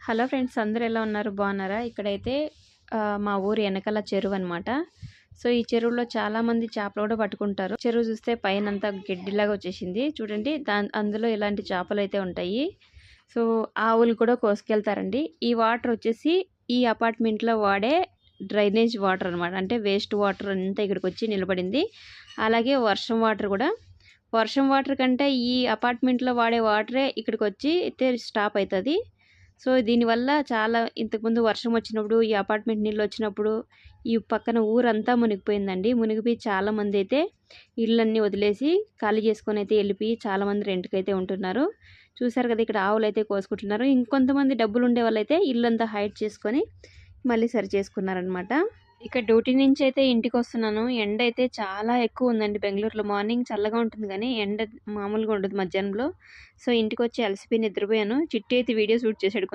Hello friends, అందరూ ఎలా ఉన్నారు? బాగున్నారా? ఇక్కడైతే మా ఊరు వెనకాల చెరువు అనమాట. సో ఈ చెరువులో చాలా మంది చేపలు కూడా పట్టుకుంటారు. చెరువు చూస్తే పైన అంతా గడ్డిలాగా వచ్చేసింది చూడండి. అందులో ఇలాంటి చేపలు అయితే ఉంటాయి. సో ఆవులు కూడా కోసుకెళ్తారండి. ఈ వాటర్ వచ్చేసి ఈ అపార్ట్మెంట్లో వాడే డ్రైనేజ్ వాటర్ అనమాట. అంటే వేస్ట్ వాటర్ అంతా ఇక్కడికి వచ్చి నిలబడింది. అలాగే వర్షం వాటర్ కూడా. వర్షం వాటర్ కంటే ఈ అపార్ట్మెంట్లో వాడే వాటరే ఇక్కడికి వచ్చి అయితే స్టాప్ అవుతుంది. సో దీనివల్ల చాలా ఇంతకుముందు వర్షం వచ్చినప్పుడు ఈ అపార్ట్మెంట్ నీళ్ళు వచ్చినప్పుడు ఈ పక్కన ఊరంతా మునిగిపోయిందండి. మునిగిపోయి చాలామంది అయితే ఇళ్ళన్నీ వదిలేసి ఖాళీ చేసుకొని అయితే వెళ్ళిపోయి చాలామంది రెంట్కి అయితే ఉంటున్నారు. చూసారు కదా, ఇక్కడ ఆవులు అయితే కోసుకుంటున్నారు. ఇంకొంతమంది డబ్బులు ఉండే వాళ్ళైతే ఇల్లంతా హైడ్ చేసుకొని మళ్ళీ సరి చేసుకున్నారనమాట. ఇక డ్యూటీ నుంచి అయితే ఇంటికి వస్తున్నాను. ఎండ అయితే చాలా ఎక్కువ ఉందండి బెంగళూరులో. మార్నింగ్ చల్లగా ఉంటుంది కానీ ఎండ మామూలుగా ఉండదు మధ్యాహ్నంలో. సో ఇంటికి వచ్చి అలసిపోయి నిద్రపోయాను. చిట్టి అయితే వీడియో షూట్ చేసాడు.